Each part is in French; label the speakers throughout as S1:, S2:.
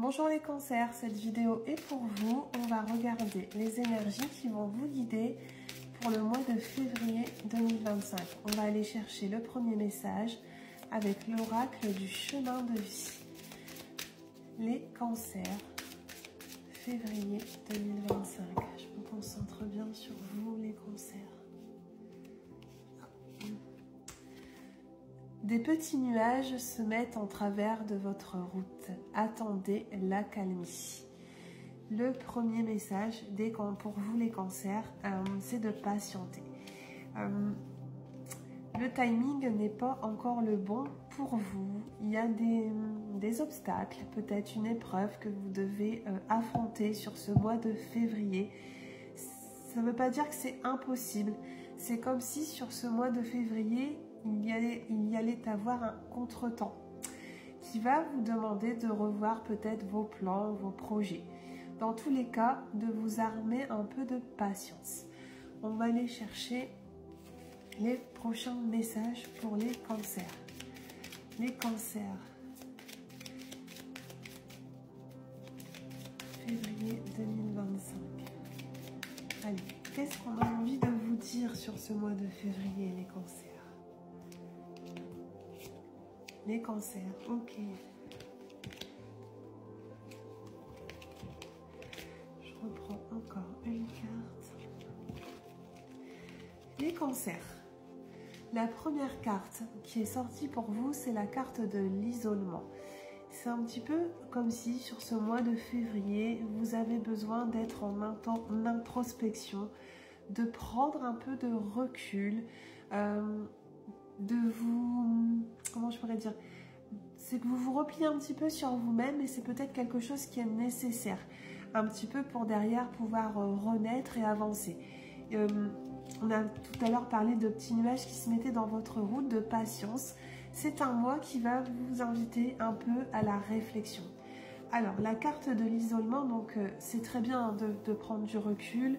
S1: Bonjour les cancers, cette vidéo est pour vous. On va regarder les énergies qui vont vous guider pour le mois de février 2025. On va aller chercher le premier message avec l'oracle du chemin de vie. Les cancers, février 2025. Je me concentre bien sur vous les cancers. Des petits nuages se mettent en travers de votre route. Attendez l'accalmie. Le premier message pour vous les cancers, c'est de patienter. Le timing n'est pas encore le bon pour vous. Il y a des obstacles, peut-être une épreuve que vous devez affronter sur ce mois de février. Ça ne veut pas dire que c'est impossible. C'est comme si sur ce mois de février, il y allait avoir un contretemps qui va vous demander de revoir peut-être vos plans, vos projets. Dans tous les cas, de vous armer un peu de patience. On va aller chercher les prochains messages pour les cancers. Les cancers. Février 2025. Allez, qu'est-ce qu'on a envie de vous dire sur ce mois de février, les cancers? Les cancers, ok. Je reprends encore une carte. Les cancers. La première carte qui est sortie pour vous, c'est la carte de l'isolement. C'est un petit peu comme si sur ce mois de février, vous avez besoin d'être en introspection, de prendre un peu de recul, de vous... Comment je pourrais dire? C'est que vous vous repliez un petit peu sur vous-même et c'est peut-être quelque chose qui est nécessaire. Un petit peu pour derrière pouvoir renaître et avancer. On a tout à l'heure parlé de petits nuages qui se mettaient dans votre route, de patience. C'est un mois qui va vous inviter un peu à la réflexion. Alors, la carte de l'isolement, donc c'est très bien de prendre du recul,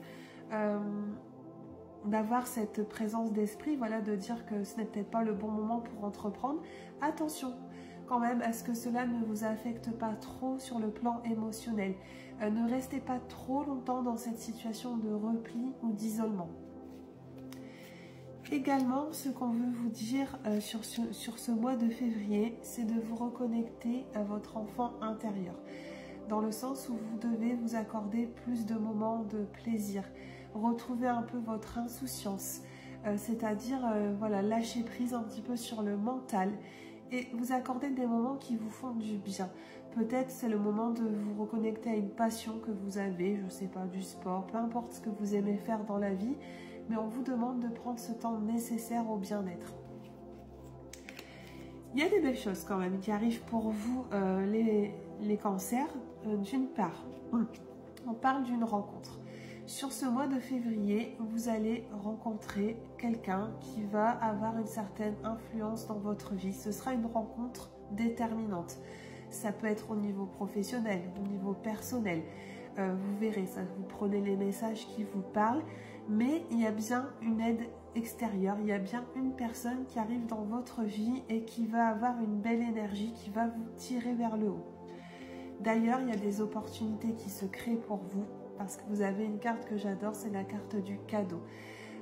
S1: d'avoir cette présence d'esprit, voilà, de dire que ce n'est peut-être pas le bon moment pour entreprendre. Attention quand même à ce que cela ne vous affecte pas trop sur le plan émotionnel. Ne restez pas trop longtemps dans cette situation de repli ou d'isolement. Également, ce qu'on veut vous dire sur ce mois de février, c'est de vous reconnecter à votre enfant intérieur. Dans le sens où vous devez vous accorder plus de moments de plaisir. Retrouver un peu votre insouciance. C'est-à-dire, voilà, lâcher prise un petit peu sur le mental. Et vous accorder des moments qui vous font du bien. Peut-être c'est le moment de vous reconnecter à une passion que vous avez, je ne sais pas, du sport, peu importe ce que vous aimez faire dans la vie. Mais on vous demande de prendre ce temps nécessaire au bien-être. Il y a des belles choses quand même qui arrivent pour vous, les cancers. D'une part, on parle d'une rencontre. Sur ce mois de février, vous allez rencontrer quelqu'un qui va avoir une certaine influence dans votre vie. Ce sera une rencontre déterminante. Ça peut être au niveau professionnel, au niveau personnel. Vous verrez, ça, vous prenez les messages qui vous parlent. Mais il y a bien une aide extérieure, il y a bien une personne qui arrive dans votre vie et qui va avoir une belle énergie, qui va vous tirer vers le haut. D'ailleurs, il y a des opportunités qui se créent pour vous, parce que vous avez une carte que j'adore, c'est la carte du cadeau.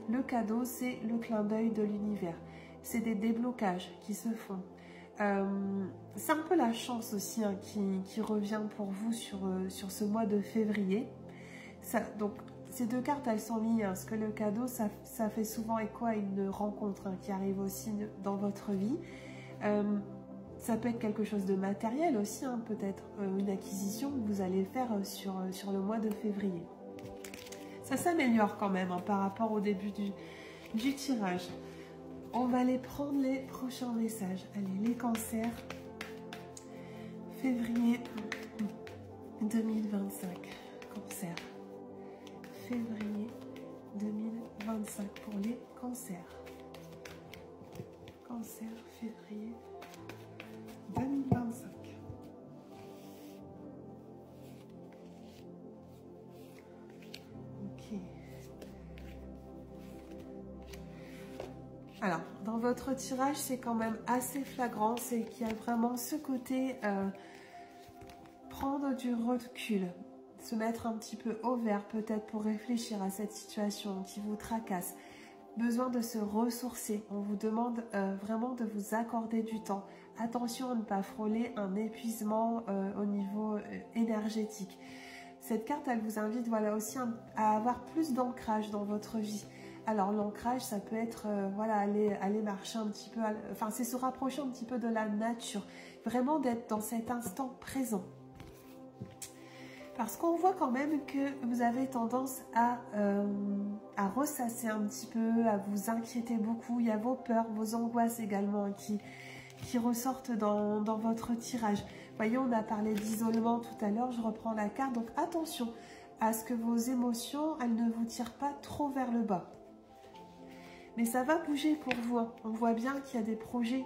S1: Le cadeau, c'est le clin d'œil de l'univers. C'est des déblocages qui se font. C'est un peu la chance aussi hein, qui revient pour vous sur ce mois de février. Donc, ces deux cartes, elles sont liées, hein, parce que le cadeau, ça fait souvent écho à une rencontre hein, qui arrive aussi dans votre vie. Ça peut être quelque chose de matériel aussi, hein, peut-être une acquisition que vous allez faire sur le mois de février. Ça s'améliore quand même hein, par rapport au début du tirage. On va aller prendre les prochains messages. Allez, les cancers, février 2025, cancer. Février 2025 pour les cancers. Cancer, février 2025. Ok. Alors, dans votre tirage, c'est quand même assez flagrant, c'est qu'il y a vraiment ce côté prendre prendre du recul, se mettre un petit peu au vert peut-être pour réfléchir à cette situation qui vous tracasse. Besoin de se ressourcer. On vous demande vraiment de vous accorder du temps. Attention à ne pas frôler un épuisement au niveau énergétique. Cette carte, elle vous invite voilà, aussi à avoir plus d'ancrage dans votre vie. Alors l'ancrage, ça peut être voilà, aller marcher un petit peu, enfin c'est se rapprocher un petit peu de la nature. Vraiment d'être dans cet instant présent. Parce qu'on voit quand même que vous avez tendance à ressasser un petit peu, à vous inquiéter beaucoup. Il y a vos peurs, vos angoisses également qui ressortent dans votre tirage. Vous voyez, on a parlé d'isolement tout à l'heure, je reprends la carte. Donc attention à ce que vos émotions, elles ne vous tirent pas trop vers le bas. Mais ça va bouger pour vous. On voit bien qu'il y a des projets.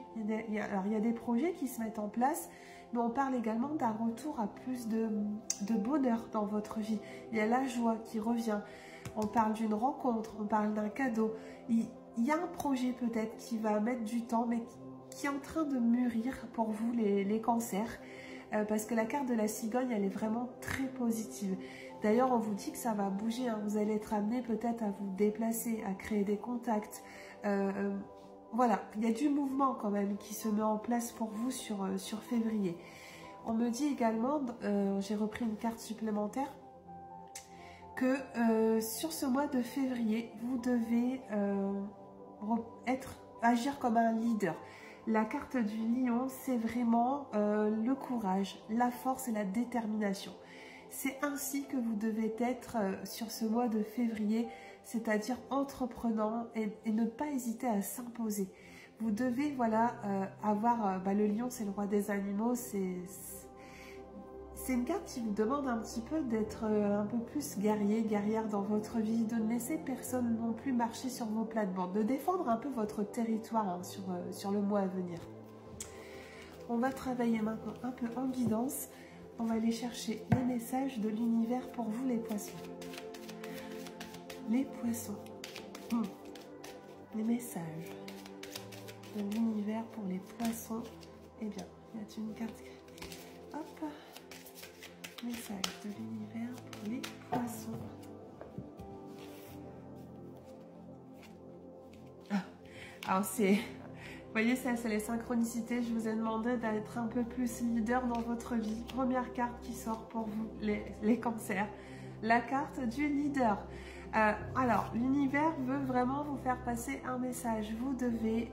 S1: Alors il y a des projets qui se mettent en place. Mais on parle également d'un retour à plus de bonheur dans votre vie. Il y a la joie qui revient. On parle d'une rencontre, on parle d'un cadeau. Il y a un projet peut-être qui va mettre du temps, mais qui est en train de mûrir pour vous les cancers. Parce que la carte de la cigogne, elle est vraiment très positive. D'ailleurs, on vous dit que ça va bouger. Hein. Vous allez être amené peut-être à vous déplacer, à créer des contacts. Voilà, il y a du mouvement quand même qui se met en place pour vous sur février. On me dit également, j'ai repris une carte supplémentaire, que sur ce mois de février, vous devez agir comme un leader. La carte du lion, c'est vraiment le courage, la force et la détermination. C'est ainsi que vous devez être sur ce mois de février, c'est-à-dire entreprenant et ne pas hésiter à s'imposer. Vous devez voilà, avoir, le lion c'est le roi des animaux, c'est une carte qui vous demande un petit peu d'être un peu plus guerrier, guerrière dans votre vie, de ne laisser personne non plus marcher sur vos plates-bandes, de défendre un peu votre territoire hein, sur le mois à venir. On va travailler maintenant un peu en guidance. On va aller chercher les messages de l'univers pour vous les poissons. Les poissons. Les messages de l'univers pour les poissons. Eh bien, il y a une carte. Hop. Message de l'univers pour les poissons. Alors c'est... Vous voyez, ça c'est les synchronicités. Je vous ai demandé d'être un peu plus leader dans votre vie. Première carte qui sort pour vous, les cancers. La carte du leader. Alors, l'univers veut vraiment vous faire passer un message. Vous devez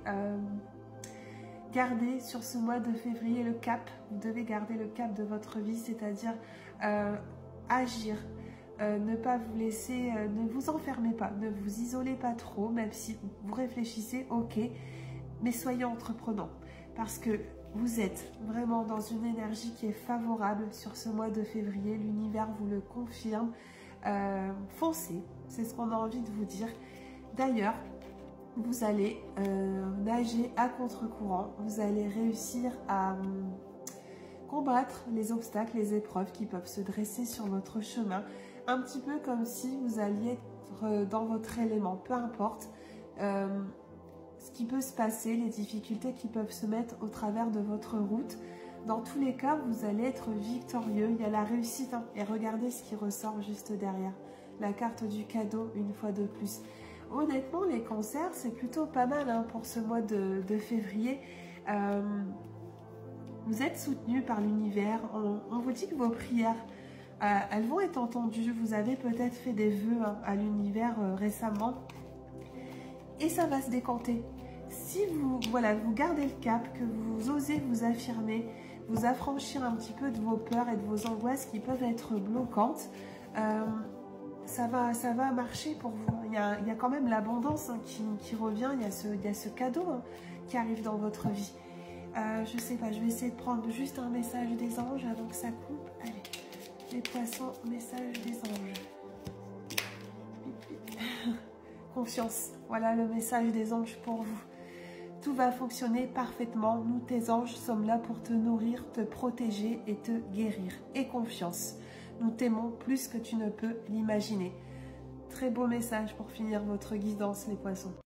S1: garder sur ce mois de février le cap. Vous devez garder le cap de votre vie, c'est-à-dire agir. Ne pas vous laisser, ne vous enfermez pas, ne vous isolez pas trop, même si vous réfléchissez, ok. Mais soyez entreprenant parce que vous êtes vraiment dans une énergie qui est favorable sur ce mois de février. L'univers vous le confirme. Foncez, c'est ce qu'on a envie de vous dire. D'ailleurs, vous allez nager à contre-courant. Vous allez réussir à combattre les obstacles, les épreuves qui peuvent se dresser sur votre chemin. Un petit peu comme si vous alliez être dans votre élément, peu importe. Ce qui peut se passer, les difficultés qui peuvent se mettre au travers de votre route. Dans tous les cas, vous allez être victorieux. Il y a la réussite. Hein. Et regardez ce qui ressort juste derrière. La carte du cadeau, une fois de plus. Honnêtement, les cancers, c'est plutôt pas mal hein, pour ce mois de février. Vous êtes soutenus par l'univers. On vous dit que vos prières, elles vont être entendues. Vous avez peut-être fait des vœux hein, à l'univers récemment. Et ça va se décanter. Si vous gardez le cap, que vous osez vous affirmer, vous affranchir un petit peu de vos peurs et de vos angoisses qui peuvent être bloquantes, ça va marcher pour vous. Il y a quand même l'abondance hein, qui revient, il y a ce cadeau hein, qui arrive dans votre vie. Je sais pas, je vais essayer de prendre juste un message des anges avant que ça coupe. Allez, les poissons, message des anges. Confiance, voilà le message des anges pour vous. Tout va fonctionner parfaitement. Nous, tes anges, sommes là pour te nourrir, te protéger et te guérir. Et confiance. Nous t'aimons plus que tu ne peux l'imaginer. Très beau message pour finir votre guidance, les poissons.